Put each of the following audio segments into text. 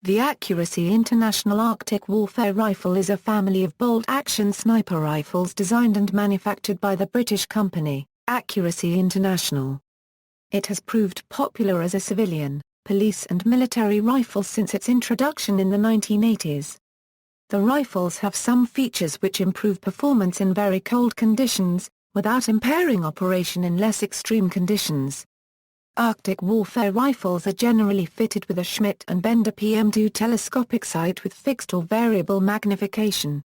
The Accuracy International Arctic Warfare Rifle is a family of bolt-action sniper rifles designed and manufactured by the British company, Accuracy International. It has proved popular as a civilian, police and military rifle since its introduction in the 1980s. The rifles have some features which improve performance in very cold conditions, without impairing operation in less extreme conditions. Arctic warfare rifles are generally fitted with a Schmidt Bender PM II telescopic sight with fixed or variable magnification.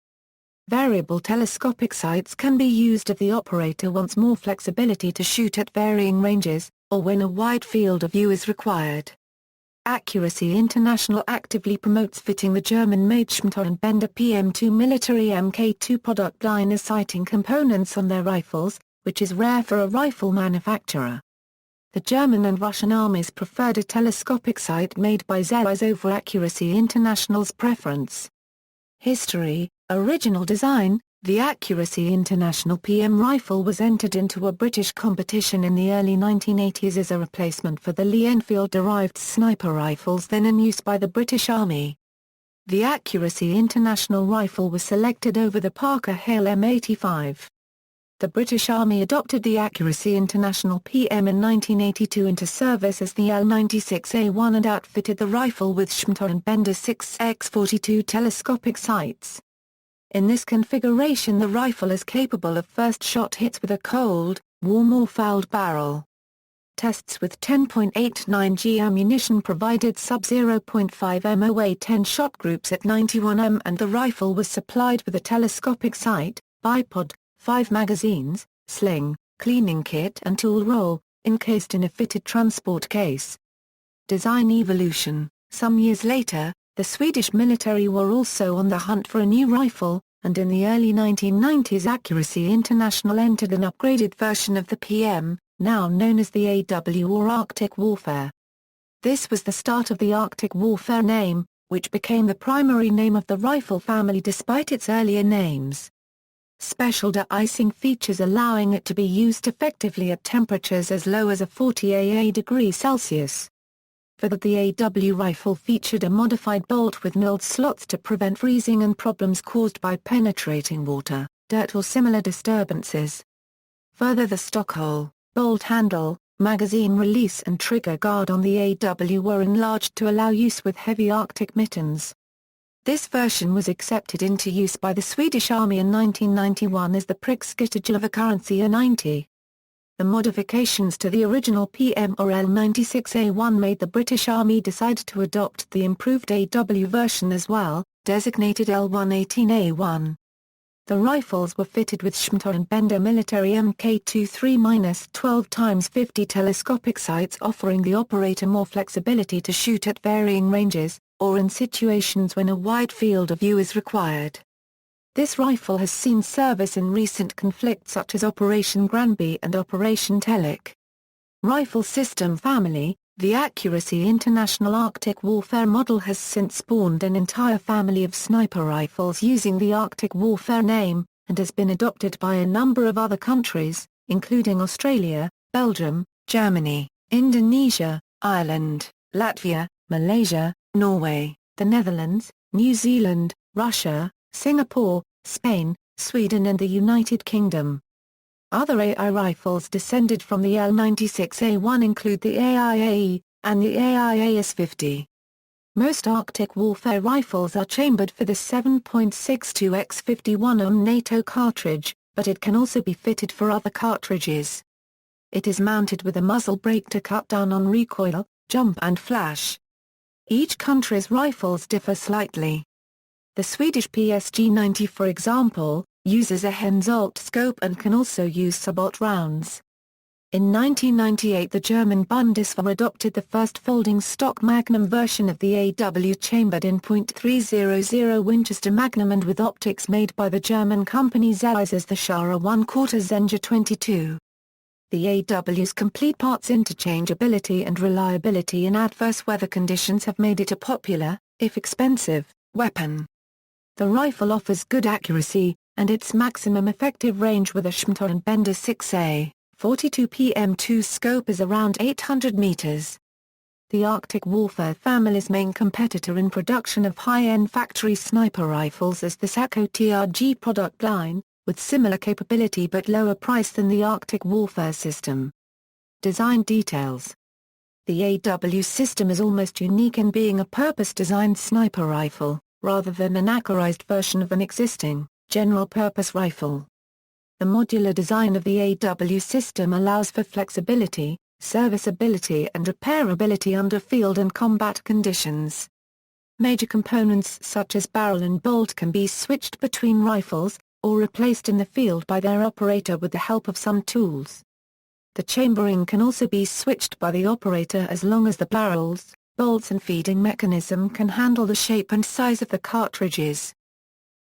Variable telescopic sights can be used if the operator wants more flexibility to shoot at varying ranges, or when a wide field of view is required. Accuracy International actively promotes fitting the German-made Schmidt Bender PM II military Mk2 product line as sighting components on their rifles, which is rare for a rifle manufacturer. The German and Russian armies preferred a telescopic sight made by Zeiss over Accuracy International's preference. History. Original design. The Accuracy International PM rifle was entered into a British competition in the early 1980s as a replacement for the Lee Enfield-derived sniper rifles then in use by the British Army. The Accuracy International rifle was selected over the Parker Hale M85. The British Army adopted the Accuracy International PM in 1982 into service as the L96A1 and outfitted the rifle with Schmidt Bender 6x42 telescopic sights. In this configuration the rifle is capable of first-shot hits with a cold, warm or fouled barrel. Tests with 10.89 G ammunition provided sub-0.5 MOA 10-shot groups at 91 m and the rifle was supplied with a telescopic sight, bipod, 5 magazines, sling, cleaning kit and tool roll, encased in a fitted transport case. Design evolution. Some years later, the Swedish military were also on the hunt for a new rifle, and in the early 1990s Accuracy International entered an upgraded version of the PM, now known as the AW or Arctic Warfare. This was the start of the Arctic Warfare name, which became the primary name of the rifle family despite its earlier names. Special de-icing features allowing it to be used effectively at temperatures as low as a 40 degrees Celsius. For that the AW rifle featured a modified bolt with milled slots to prevent freezing and problems caused by penetrating water, dirt or similar disturbances. Further the stock hole, bolt handle, magazine release and trigger guard on the AW were enlarged to allow use with heavy Arctic mittens. This version was accepted into use by the Swedish Army in 1991 as the Prickskyttegevakarantia 90. The modifications to the original PM or L96A1 made the British Army decide to adopt the improved AW version as well, designated L118A1. The rifles were fitted with Schmidt Bender military Mk2 3-12x50 telescopic sights offering the operator more flexibility to shoot at varying ranges, or in situations when a wide field of view is required. This rifle has seen service in recent conflicts such as Operation Granby and Operation Telek. Rifle system family. The Accuracy International Arctic Warfare model has since spawned an entire family of sniper rifles using the Arctic Warfare name, and has been adopted by a number of other countries, including Australia, Belgium, Germany, Indonesia, Ireland, Latvia, Malaysia, Norway, the Netherlands, New Zealand, Russia, Singapore, Spain, Sweden and the United Kingdom. Other AI rifles descended from the L96A1 include the AIAE, and the AIAS-50. Most Arctic warfare rifles are chambered for the 7.62x51 on NATO cartridge, but it can also be fitted for other cartridges. It is mounted with a muzzle brake to cut down on recoil, jump and flash. Each country's rifles differ slightly. The Swedish PSG-90 for example, uses a Hensoldt scope and can also use subauto rounds. In 1998 the German Bundeswehr adopted the first folding stock Magnum version of the AW chambered in .300 Winchester Magnum and with optics made by the German company Zeiss as the Schara 1/4 Zenja 22. The AW's complete parts interchangeability and reliability in adverse weather conditions have made it a popular, if expensive, weapon. The rifle offers good accuracy, and its maximum effective range with a Schmidt Bender 6A, 42 PM2 scope is around 800 meters. the Arctic warfare family's main competitor in production of high-end factory sniper rifles is the Sako TRG product line, with similar capability but lower price than the Arctic warfare system. Design details. The AW system is almost unique in being a purpose-designed sniper rifle, rather than an accurized version of an existing, general-purpose rifle. The modular design of the AW system allows for flexibility, serviceability and repairability under field and combat conditions. Major components such as barrel and bolt can be switched between rifles, or replaced in the field by their operator with the help of some tools. The chambering can also be switched by the operator as long as the barrels, bolts and feeding mechanism can handle the shape and size of the cartridges.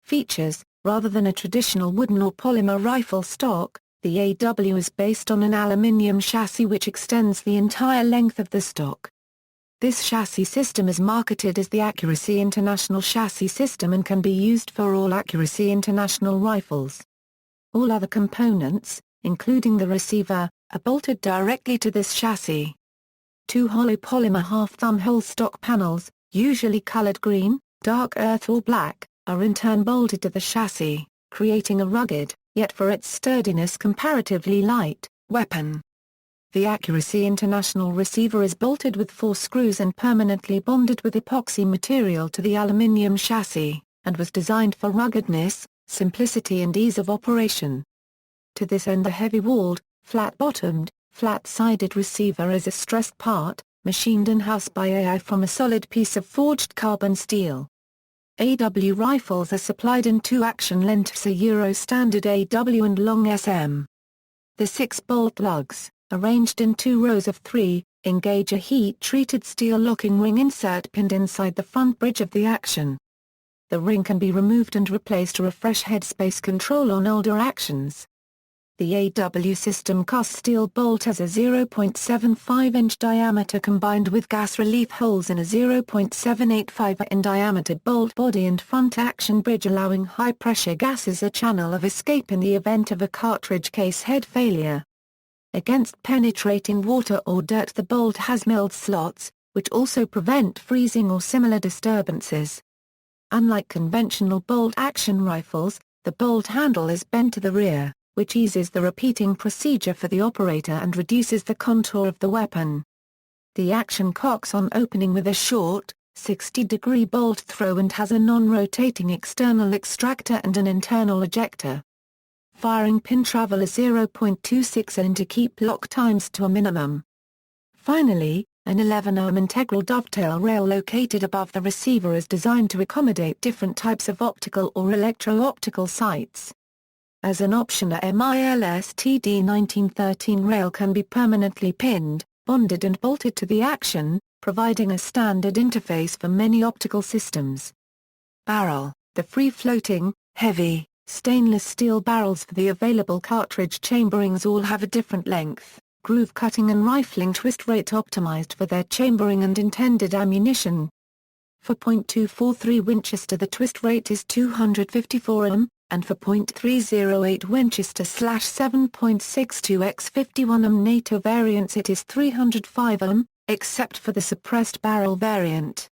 Features: rather than a traditional wooden or polymer rifle stock, the AW is based on an aluminium chassis which extends the entire length of the stock. This chassis system is marketed as the Accuracy International Chassis System and can be used for all Accuracy International rifles. All other components, including the receiver, are bolted directly to this chassis. Two hollow polymer half-thumb hole stock panels, usually colored green, dark earth or black, are in turn bolted to the chassis, creating a rugged, yet for its sturdiness comparatively light, weapon. The Accuracy International receiver is bolted with 4 screws and permanently bonded with epoxy material to the aluminium chassis, and was designed for ruggedness, simplicity and ease of operation. To this end the heavy-walled, flat-bottomed, flat-sided receiver is a stressed part, machined in-house by AI from a solid piece of forged carbon steel. AW rifles are supplied in 2 action lengths: a Euro standard AW and long SM. The 6 bolt lugs, arranged in 2 rows of 3, engage a heat-treated steel locking ring insert pinned inside the front bridge of the action. The ring can be removed and replaced to refresh headspace control on older actions. The AW system cast steel bolt has a 0.75-inch diameter combined with gas relief holes in a 0.785 in diameter bolt body and front action bridge, allowing high-pressure gases a channel of escape in the event of a cartridge case head failure. Against penetrating water or dirt, the bolt has milled slots, which also prevent freezing or similar disturbances. Unlike conventional bolt-action rifles, the bolt handle is bent to the rear, which eases the repeating procedure for the operator and reduces the contour of the weapon. The action cocks on opening with a short, 60-degree bolt throw and has a non-rotating external extractor and an internal ejector. Firing pin travel is 0.26 in to keep lock times to a minimum. Finally, an 11-ohm integral dovetail rail located above the receiver is designed to accommodate different types of optical or electro-optical sights. As an option, a MILS TD 1913 rail can be permanently pinned, bonded and bolted to the action, providing a standard interface for many optical systems. Barrel: the free-floating, heavy, stainless steel barrels for the available cartridge chamberings all have a different length, groove cutting and rifling twist rate optimized for their chambering and intended ammunition. For .243 Winchester the twist rate is 254 ohm, and for .308 Winchester/7.62 x 51 ohm NATO variants it is 305 ohm, except for the suppressed barrel variant.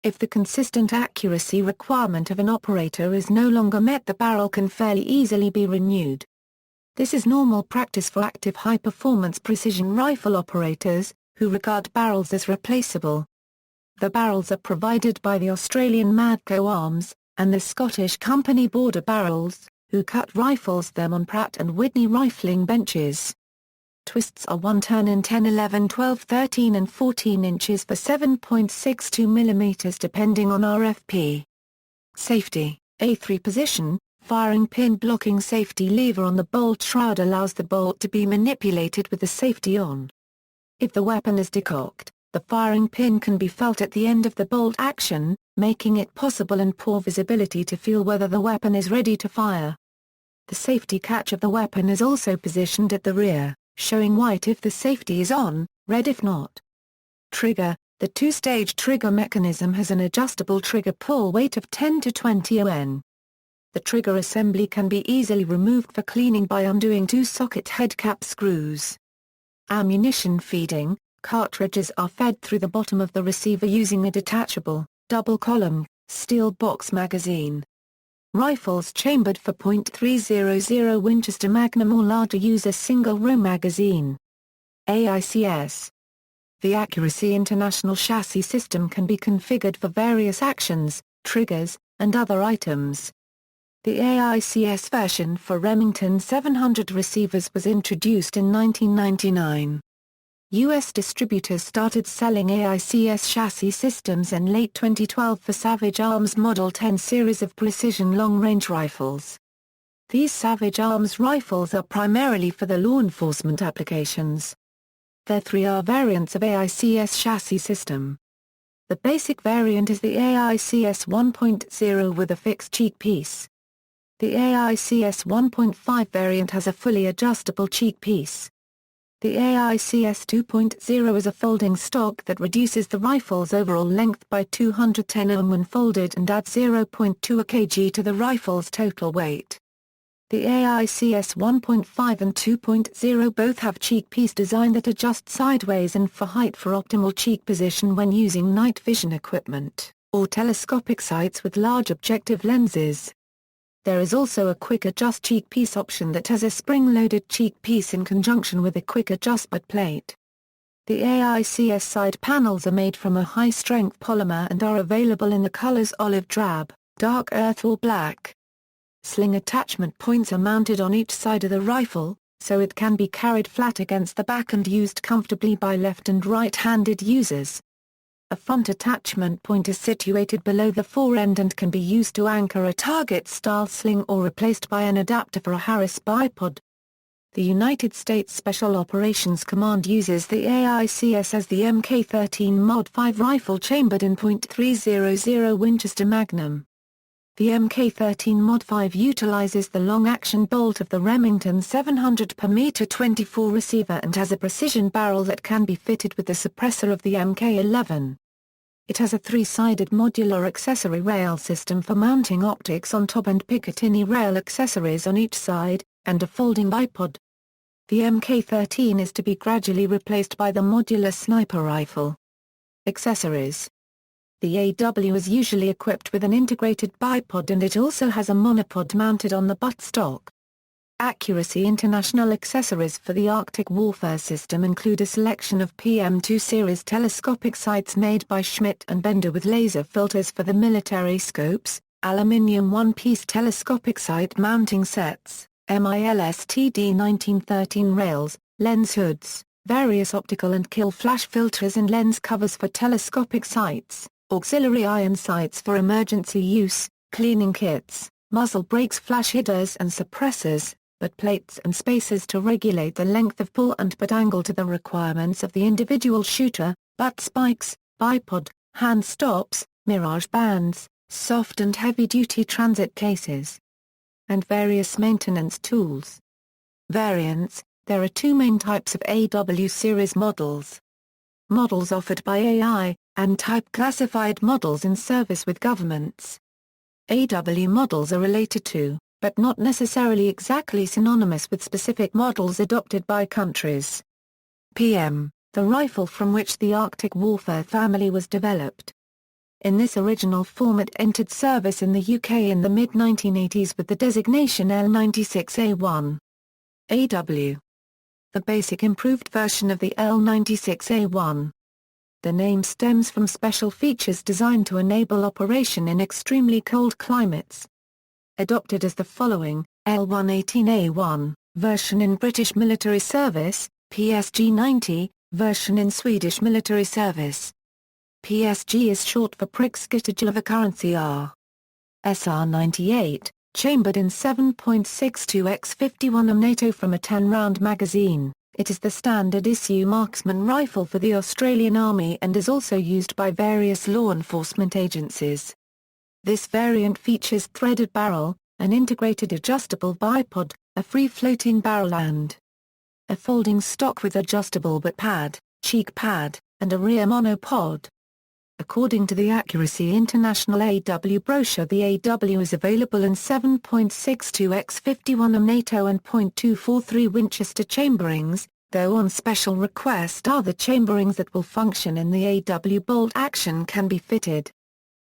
If the consistent accuracy requirement of an operator is no longer met, the barrel can fairly easily be renewed. This is normal practice for active high-performance precision rifle operators, who regard barrels as replaceable. The barrels are provided by the Australian Madco Arms, and the Scottish company Border Barrels, who cut rifles them on Pratt & Whitney rifling benches. Twists are 1 turn in 10, 11, 12, 13 and 14 inches for 7.62 mm depending on RFP. Safety: A3 position, firing pin blocking safety lever on the bolt shroud allows the bolt to be manipulated with the safety on. If the weapon is decocked, the firing pin can be felt at the end of the bolt action, making it possible in poor visibility to feel whether the weapon is ready to fire. The safety catch of the weapon is also positioned at the rear, showing white if the safety is on, red if not. Trigger: the 2-stage trigger mechanism has an adjustable trigger pull weight of 10 to 20 On. The trigger assembly can be easily removed for cleaning by undoing 2 socket head cap screws. Ammunition feeding: Cartridges are fed through the bottom of the receiver using a detachable, double-column, steel box magazine. Rifles chambered for .300 Winchester Magnum or larger use a single-row magazine. AICS. The Accuracy International chassis system can be configured for various actions, triggers, and other items. The AICS version for Remington 700 receivers was introduced in 1999. U.S. distributors started selling AICS chassis systems in late 2012 for Savage Arms Model 10 series of precision long-range rifles. These Savage Arms rifles are primarily for the law enforcement applications. There are 3 variants of AICS chassis system. The basic variant is the AICS 1.0 with a fixed cheek piece. The AICS 1.5 variant has a fully adjustable cheek piece. The AICS 2.0 is a folding stock that reduces the rifle's overall length by 210 ohm when folded and adds 0.2 kg to the rifle's total weight. The AICS 1.5 and 2.0 both have cheek piece design that adjusts sideways and for height for optimal cheek position when using night vision equipment, or telescopic sights with large objective lenses. There is also a quick adjust cheek piece option that has a spring-loaded cheek piece in conjunction with a quick adjust butt plate. The AICS side panels are made from a high-strength polymer and are available in the colors olive drab, dark earth or black. Sling attachment points are mounted on each side of the rifle, so it can be carried flat against the back and used comfortably by left and right-handed users. A front attachment point is situated below the forend and can be used to anchor a target-style sling or replaced by an adapter for a Harris bipod. The United States Special Operations Command uses the AICS as the Mk13 Mod 5 rifle chambered in .300 Winchester Magnum. The Mk13 Mod 5 utilizes the long-action bolt of the Remington 700 PM24 receiver and has a precision barrel that can be fitted with the suppressor of the Mk11. It has a 3-sided modular accessory rail system for mounting optics on top and Picatinny rail accessories on each side, and a folding bipod. The Mk13 is to be gradually replaced by the modular sniper rifle. Accessories. The AW is usually equipped with an integrated bipod and it also has a monopod mounted on the buttstock. Accuracy International accessories for the Arctic warfare system include a selection of PM II series telescopic sights made by Schmidt and Bender with laser filters for the military scopes, aluminium one-piece telescopic sight mounting sets, MILSTD 1913 rails, lens hoods, various optical and kill flash filters and lens covers for telescopic sights, auxiliary iron sights for emergency use, cleaning kits, muzzle brakes, flash hiders and suppressors, butt plates and spacers to regulate the length of pull and butt angle to the requirements of the individual shooter, butt spikes, bipod, hand stops, mirage bands, soft and heavy-duty transit cases, and various maintenance tools. Variants. There are 2 main types of AW series models. Models offered by AI, and type-classified models in service with governments. AW models are related to, but not necessarily exactly synonymous with specific models adopted by countries. PM, the rifle from which the Arctic warfare family was developed. In this original form it entered service in the UK in the mid-1980s with the designation L96A1. AW. The basic improved version of the L96A1. The name stems from special features designed to enable operation in extremely cold climates. Adopted as the following, L118A1, version in British military service, PSG-90, version in Swedish military service. PSG is short for Prickskyttegeväret R. SR-98, chambered in 7.62 x 51 NATO from a 10-round magazine. It is the standard issue marksman rifle for the Australian Army and is also used by various law enforcement agencies. This variant features threaded barrel, an integrated adjustable bipod, a free-floating barrel and a folding stock with adjustable butt pad, cheek pad, and a rear monopod. According to the Accuracy International AW brochure, the AW is available in 7.62 x 51 NATO and .243 Winchester chamberings, though on special request other chamberings that will function in the AW bolt action can be fitted.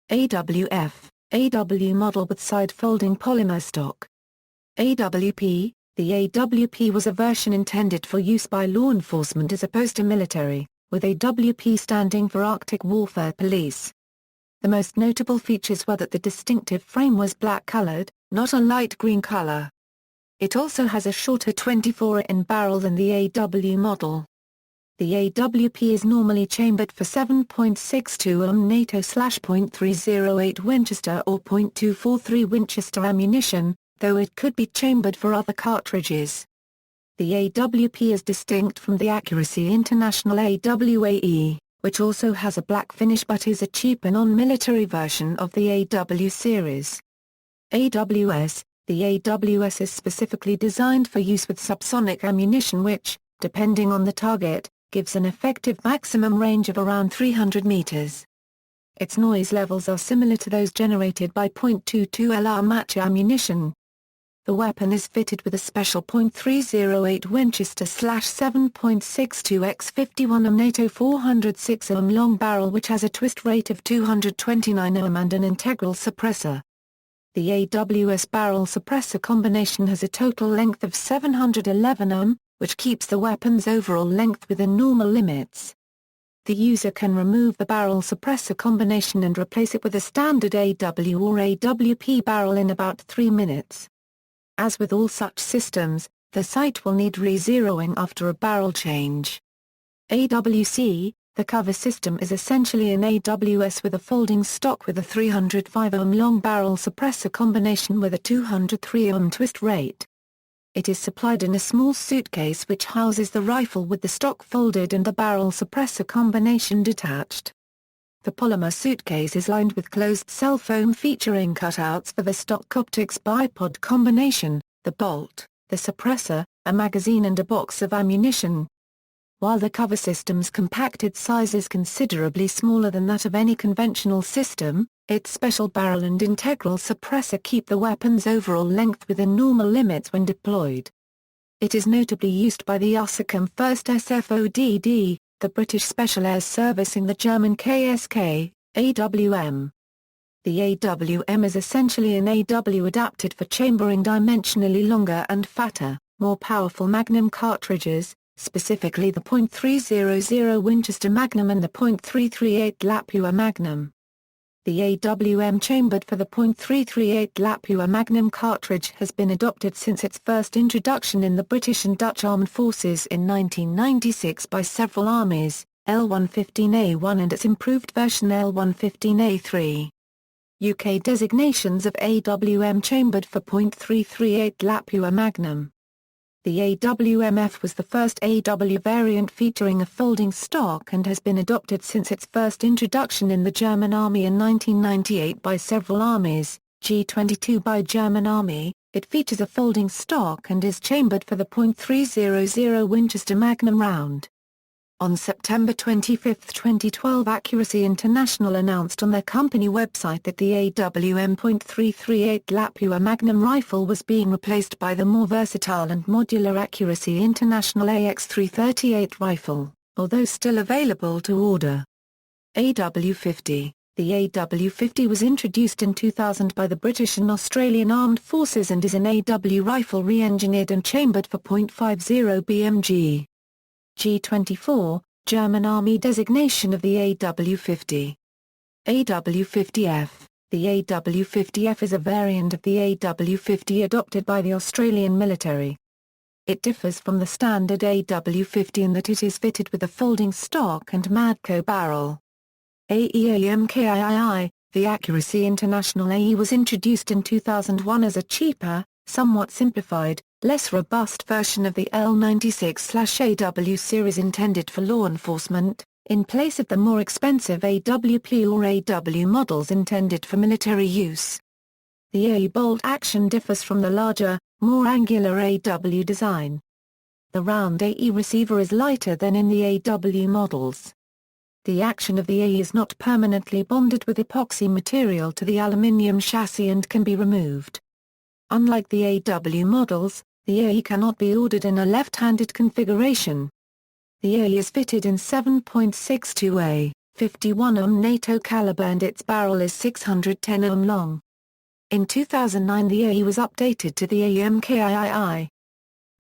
AWF, AW model with side-folding polymer stock. AWP, the AWP was a version intended for use by law enforcement as opposed to military, with AWP standing for Arctic Warfare Police. The most notable features were that the distinctive frame was black-colored, not a light green color. It also has a shorter 24-in barrel than the AW model. The AWP is normally chambered for 7.62 NATO/.308 Winchester or .243 Winchester ammunition, though it could be chambered for other cartridges. The AWP is distinct from the Accuracy International AWAE, which also has a black finish but is a cheaper non-military version of the AW series. AWS, the AWS is specifically designed for use with subsonic ammunition which, depending on the target, gives an effective maximum range of around 300 meters. Its noise levels are similar to those generated by .22 LR match ammunition. The weapon is fitted with a special .308 Winchester/7.62 x 51 NATO 406 long barrel which has a twist rate of 229 and an integral suppressor. The AWS barrel suppressor combination has a total length of 711 which keeps the weapon's overall length within normal limits. The user can remove the barrel suppressor combination and replace it with a standard AW or AWP barrel in about 3 minutes. As with all such systems, the sight will need re-zeroing after a barrel change. AWC, the cover system is essentially an AWS with a folding stock with a 305 long barrel suppressor combination with a 203 twist rate. It is supplied in a small suitcase which houses the rifle with the stock folded and the barrel suppressor combination detached. The polymer suitcase is lined with closed cell foam featuring cutouts for the stock optics bipod combination, the bolt, the suppressor, a magazine and a box of ammunition. While the cover system's compacted size is considerably smaller than that of any conventional system, its special barrel and integral suppressor keep the weapon's overall length within normal limits when deployed. It is notably used by the USACAM 1st SFODD, the British Special Air Servicing the German KSK, AWM. The AWM is essentially an AW adapted for chambering dimensionally longer and fatter, more powerful Magnum cartridges, specifically the .300 Winchester Magnum and the .338 Lapua Magnum. The AWM chambered for the .338 Lapua Magnum cartridge has been adopted since its first introduction in the British and Dutch armed forces in 1996 by several armies, L115A1 and its improved version L115A3. UK designations of AWM chambered for .338 Lapua Magnum. The AWMF was the first AW variant featuring a folding stock and has been adopted since its first introduction in the German Army in 1998 by several armies, G22 by German Army. It features a folding stock and is chambered for the .300 Winchester Magnum round. On September 25, 2012, Accuracy International announced on their company website that the AWM .338 Lapua Magnum rifle was being replaced by the more versatile and modular Accuracy International AX338 rifle, although still available to order. AW50. The AW50 was introduced in 2000 by the British and Australian Armed Forces and is an AW rifle re-engineered and chambered for .50 BMG. G24, German Army designation of the AW50. AW50F. The AW50F is a variant of the AW50 adopted by the Australian military. It differs from the standard AW50 in that it is fitted with a folding stock and Madco barrel. AEAMKIII, the Accuracy International AE was introduced in 2001 as a cheaper, somewhat simplified, less robust version of the L96/AW series intended for law enforcement, in place of the more expensive AWP or AW models intended for military use. The AE bolt action differs from the larger, more angular AW design. The round AE receiver is lighter than in the AW models. The action of the AE is not permanently bonded with epoxy material to the aluminium chassis and can be removed. Unlike the AW models, The AE cannot be ordered in a left-handed configuration. The AE is fitted in 7.62A, 51 mm NATO caliber and its barrel is 610 mm long. In 2009 the AE was updated to the AE-MKII.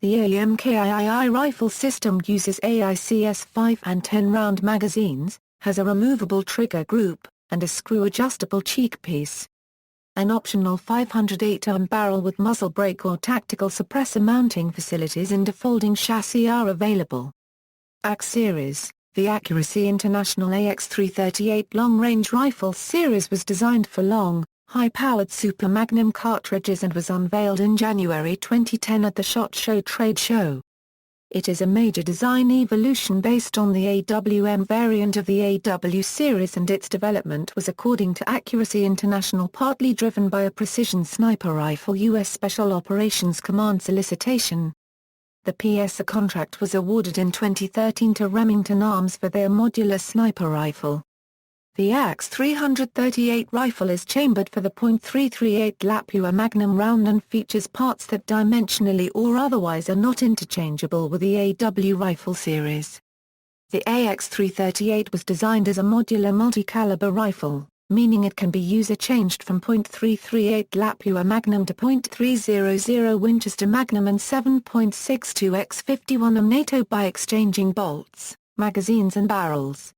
The AE-MKII rifle system uses AICS 5 and 10 round magazines, has a removable trigger group, and a screw-adjustable cheek piece. An optional 508 mm barrel with muzzle brake or tactical suppressor mounting facilities and a folding chassis are available. AX series. The Accuracy International AX338 long-range rifle series was designed for long, high-powered Super Magnum cartridges and was unveiled in January 2010 at the SHOT Show trade show. It is a major design evolution based on the AWM variant of the AW series, and its development was, according to Accuracy International, partly driven by a precision sniper rifle U.S. Special Operations Command solicitation. The PSA contract was awarded in 2013 to Remington Arms for their modular sniper rifle. The AX338 rifle is chambered for the .338 Lapua Magnum round and features parts that dimensionally or otherwise are not interchangeable with the AW rifle series. The AX338 was designed as a modular multi-caliber rifle, meaning it can be user-changed from .338 Lapua Magnum to .300 Winchester Magnum and 7.62x 51 mm NATO by exchanging bolts, magazines and barrels.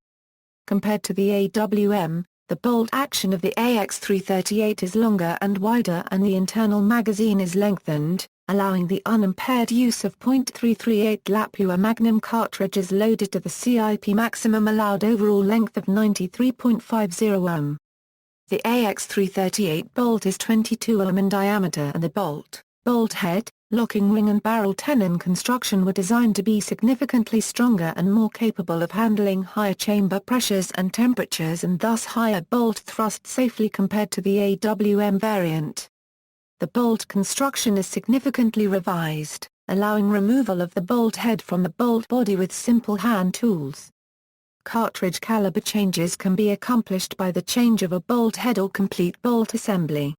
Compared to the AWM, the bolt action of the AX338 is longer and wider and the internal magazine is lengthened, allowing the unimpaired use of .338 Lapua Magnum cartridges loaded to the CIP maximum allowed overall length of 93.50 mm. The AX338 bolt is 22 mm in diameter and the bolt head, locking ring and barrel tenon construction were designed to be significantly stronger and more capable of handling higher chamber pressures and temperatures and thus higher bolt thrust safely compared to the AWM variant. The bolt construction is significantly revised, allowing removal of the bolt head from the bolt body with simple hand tools. Cartridge caliber changes can be accomplished by the change of a bolt head or complete bolt assembly.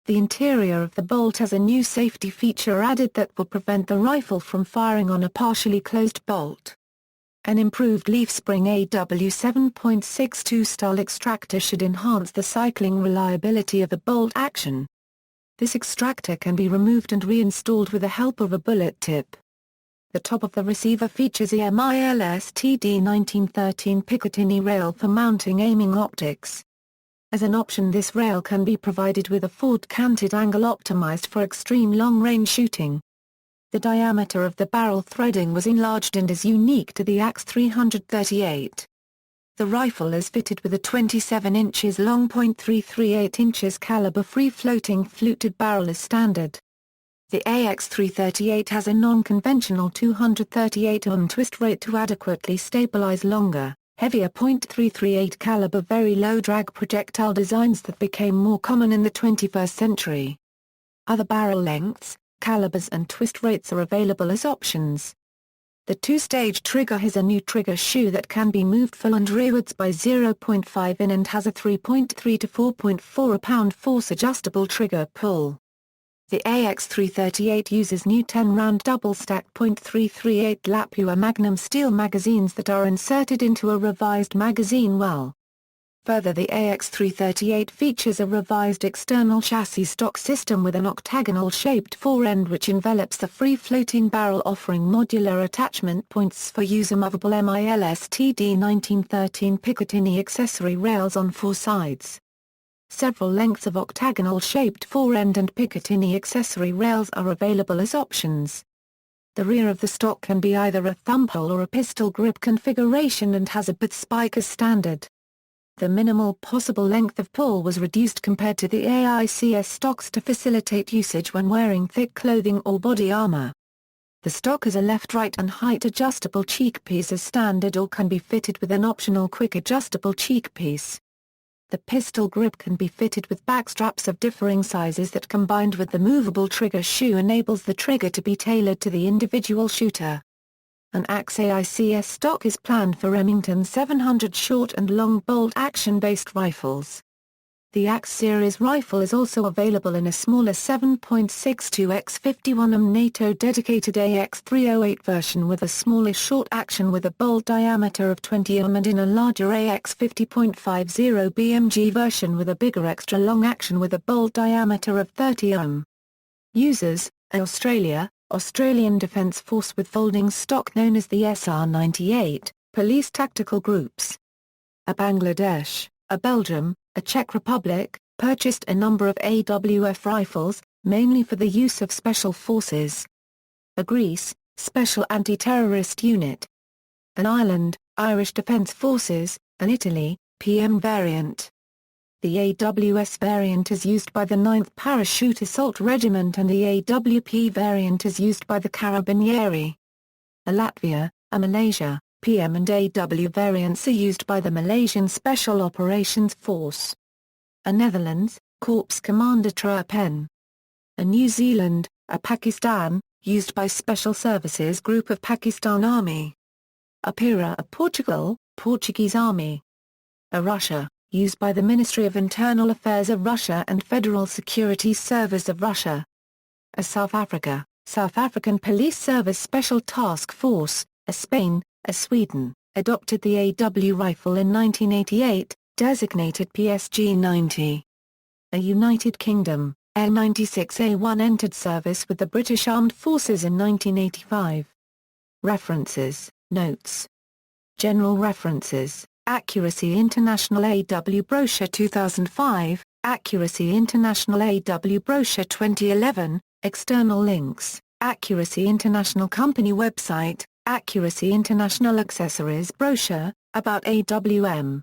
The interior of the bolt has a new safety feature added that will prevent the rifle from firing on a partially closed bolt. An improved leaf spring AW 7.62 style extractor should enhance the cycling reliability of the bolt action. This extractor can be removed and reinstalled with the help of a bullet tip. The top of the receiver features a MILS TD1913 Picatinny rail for mounting aiming optics. As an option, this rail can be provided with a forward-canted angle optimized for extreme long-range shooting. The diameter of the barrel threading was enlarged and is unique to the AX338. The rifle is fitted with a 27 inches long .338 inches caliber free-floating fluted barrel as standard. The AX338 has a non-conventional 238 mm twist rate to adequately stabilize longer, heavier .338 caliber very low drag projectile designs that became more common in the 21st century. Other barrel lengths, calibers and twist rates are available as options. The two-stage trigger has a new trigger shoe that can be moved full and rearwards by 0.5 in and has a 3.3 to 4.4 pound force adjustable trigger pull. The AX338 uses new 10-round double-stack .338 Lapua Magnum steel magazines that are inserted into a revised magazine well. Further, the AX338 features a revised external chassis stock system with an octagonal-shaped forend which envelops the free-floating barrel, offering modular attachment points for user-movable MILS TD1913 Picatinny accessory rails on four sides. Several lengths of octagonal-shaped forend and Picatinny accessory rails are available as options. The rear of the stock can be either a thumbhole or a pistol grip configuration and has a butt spike as standard. The minimal possible length of pull was reduced compared to the AICS stocks to facilitate usage when wearing thick clothing or body armor. The stock has a left-right and height adjustable cheek piece as standard or can be fitted with an optional quick adjustable cheek piece. The pistol grip can be fitted with back straps of differing sizes that, combined with the movable trigger shoe, enables the trigger to be tailored to the individual shooter. An AICS stock is planned for Remington 700 short and long bolt action-based rifles. The AX series rifle is also available in a smaller 7.62x51mm NATO dedicated AX308 version with a smaller short action with a bolt diameter of 20mm and in a larger AX50.50 BMG version with a bigger extra long action with a bolt diameter of 30mm. Users: Australia, Australian Defence Force with folding stock known as the SR-98, Police Tactical Groups. Bangladesh, Belgium, Czech Republic, purchased a number of AWF rifles, mainly for the use of special forces. Greece, Special Anti-Terrorist Unit. Ireland, Irish Defence Forces, and Italy, PM variant. The AWS variant is used by the 9th Parachute Assault Regiment and the AWP variant is used by the Carabinieri. Latvia, Malaysia, PM and AW variants are used by the Malaysian Special Operations Force. Netherlands, Corps Commander Truppen. New Zealand, Pakistan, used by Special Services Group of Pakistan Army. Pira, Portugal, Portuguese Army. Russia, used by the Ministry of Internal Affairs of Russia and Federal Security Service of Russia. South Africa, South African Police Service Special Task Force. Spain, Sweden, adopted the AW rifle in 1988, designated PSG-90. United Kingdom, L96A1 entered service with the British Armed Forces in 1985. References, Notes. General references, Accuracy International AW Brochure 2005, Accuracy International AW Brochure 2011, external links, Accuracy International Company website, Accuracy International Accessories Brochure, about AWM.